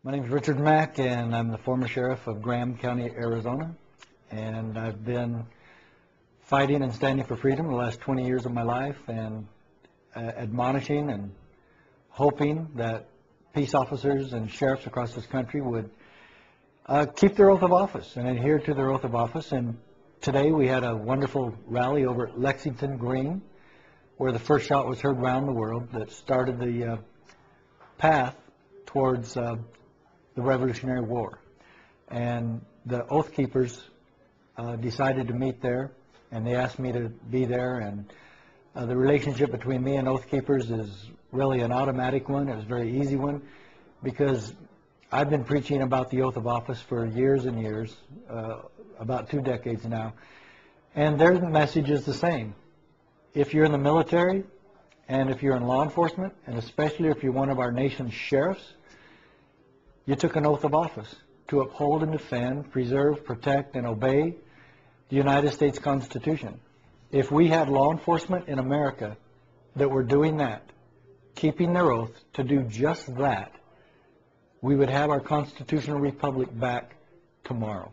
My name is Richard Mack, and I'm the former sheriff of Graham County, Arizona. And I've been fighting and standing for freedom the last 20 years of my life, and admonishing and hoping that peace officers and sheriffs across this country would keep their oath of office and adhere to their oath of office. And today we had a wonderful rally over at Lexington Green, where the first shot was heard around the world that started the path towards the Revolutionary War. And the Oath Keepers decided to meet there, and they asked me to be there. And the relationship between me and Oath Keepers is really an automatic one. It was a very easy one, because I've been preaching about the oath of office for years and years, about 2 decades now, and their message is the same. If you're in the military, and if you're in law enforcement, and especially if you're one of our nation's sheriffs, you took an oath of office to uphold and defend, preserve, protect, and obey the United States Constitution. If we had law enforcement in America that were doing that, keeping their oath to do just that, we would have our constitutional republic back tomorrow.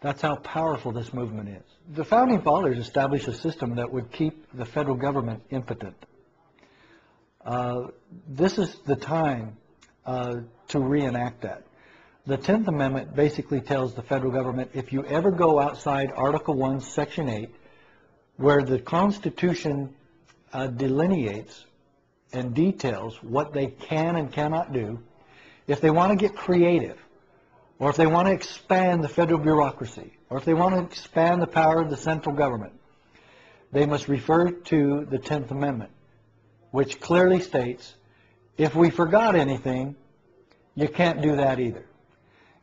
That's how powerful this movement is. The Founding Fathers established a system that would keep the federal government impotent. This is the time to reenact that. The 10th Amendment basically tells the federal government, if you ever go outside Article 1, Section 8, where the Constitution delineates and details what they can and cannot do, if they want to get creative, or if they want to expand the federal bureaucracy, or if they want to expand the power of the central government, they must refer to the 10th Amendment, which clearly states, if we forgot anything, you can't do that either.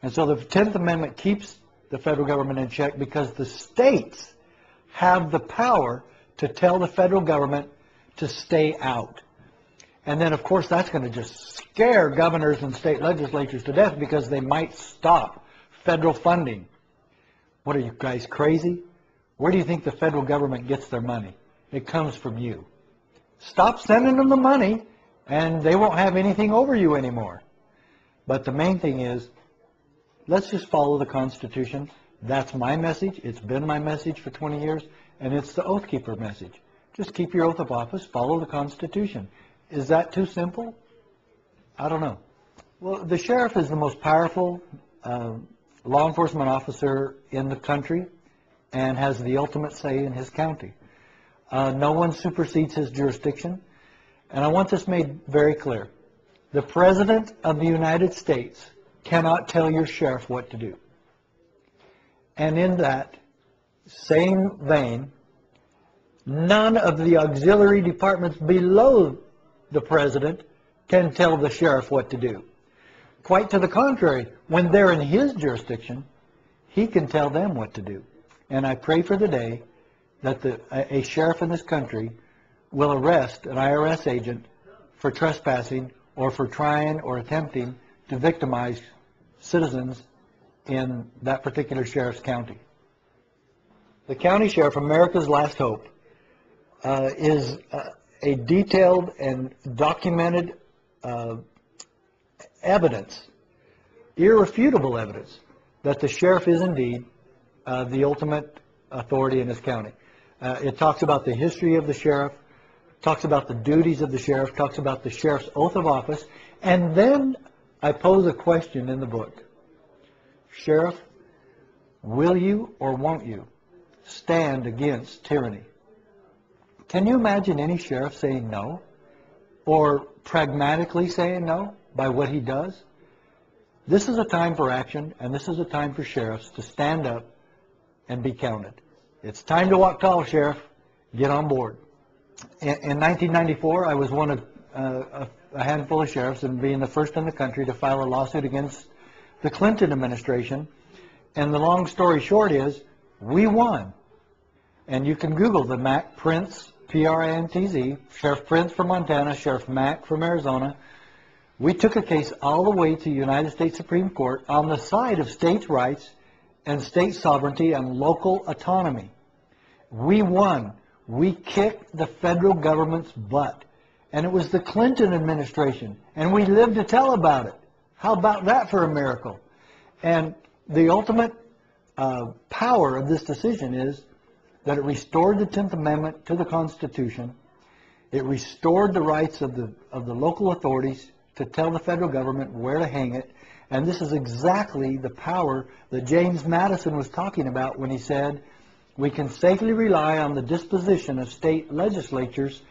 And so the 10th Amendment keeps the federal government in check, because the states have the power to tell the federal government to stay out. And then, of course, that's going to just scare governors and state legislatures to death, because they might stop federal funding. What, are you guys crazy? Where do you think the federal government gets their money? It comes from you. Stop sending them the money, and they won't have anything over you anymore. But the main thing is, let's just follow the Constitution. That's my message. It's been my message for 20 years, and it's the Oath Keeper message. Just keep your oath of office, follow the Constitution. Is that too simple? I don't know. Well, the sheriff is the most powerful law enforcement officer in the country, and has the ultimate say in his county. No one supersedes his jurisdiction. And I want this made very clear. The President of the United States cannot tell your sheriff what to do. And in that same vein, none of the auxiliary departments below the President can tell the sheriff what to do. Quite to the contrary, when they're in his jurisdiction, he can tell them what to do. And I pray for the day that a sheriff in this country will arrest an IRS agent for trespassing, or for trying or attempting to victimize citizens in that particular sheriff's county. The county sheriff, America's last hope, is a detailed and documented evidence, irrefutable evidence, that the sheriff is indeed the ultimate authority in his county. It talks about the history of the sheriff, talks about the duties of the sheriff, talks about the sheriff's oath of office, and then I pose a question in the book. Sheriff, will you or won't you stand against tyranny? Can you imagine any sheriff saying no, or pragmatically saying no by what he does? This is a time for action, and this is a time for sheriffs to stand up and be counted. It's time to walk tall, Sheriff. Get on board. In 1994, I was one of a handful of sheriffs, and being the first in the country to file a lawsuit against the Clinton administration. And the long story short is, we won. And you can Google the Mack Prince, P-R-I-N-T-Z, Sheriff Prince from Montana, Sheriff Mack from Arizona. We took a case all the way to United States Supreme Court on the side of states' rights and state sovereignty and local autonomy. We won. We kicked the federal government's butt. And it was the Clinton administration, and we lived to tell about it, How about that for a miracle? And the ultimate power of this decision is that it restored the 10th Amendment to the Constitution. It restored the rights of the local authorities to tell the federal government where to hang it. And this is exactly the power that James Madison was talking about when he said, we can safely rely on the disposition of state legislatures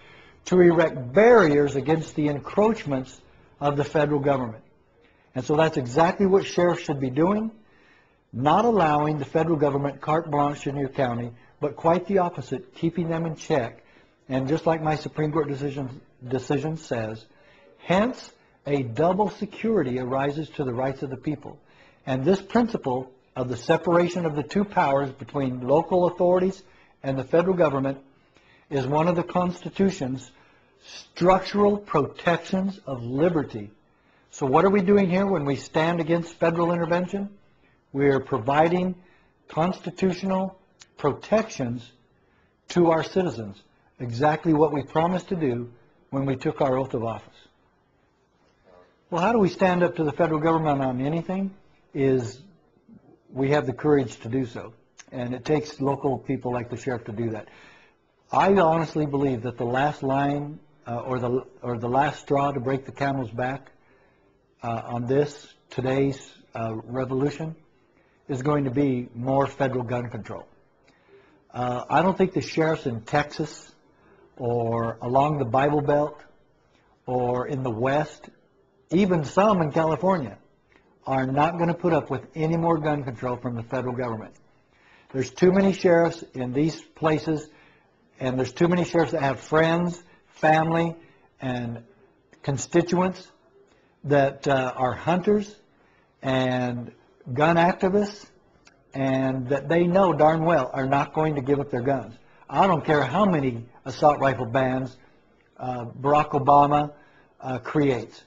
to erect barriers against the encroachments of the federal government. And so that's exactly what sheriffs should be doing, not allowing the federal government carte blanche in your county, but quite the opposite, keeping them in check. And just like my Supreme Court decision says, hence a double security arises to the rights of the people. And this principle of the separation of the two powers between local authorities and the federal government is one of the Constitution's structural protections of liberty. So what are we doing here when we stand against federal intervention? We are providing constitutional protections to our citizens, exactly what we promised to do when we took our oath of office. Well, how do we stand up to the federal government on anything? Is we have the courage to do so. And it takes local people like the sheriff to do that. I honestly believe that the last line or the last straw to break the camel's back on today's revolution is going to be more federal gun control. I don't think the sheriffs in Texas or along the Bible Belt or in the West, even some in California, are not going to put up with any more gun control from the federal government. There's too many sheriffs in these places, and there's too many sheriffs that have friends, family, and constituents that are hunters and gun activists, and that they know darn well are not going to give up their guns. I don't care how many assault rifle bans Barack Obama creates.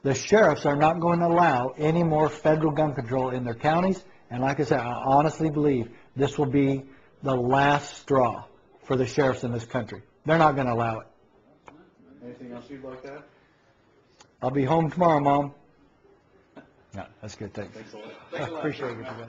The sheriffs are not going to allow any more federal gun control in their counties, and like I said, I honestly believe this will be the last straw for the sheriffs in this country. They're not going to allow it. Anything else you'd like to add? I'll be home tomorrow, Mom. No, that's good. Thanks. Thanks a lot. Appreciate it, you guys.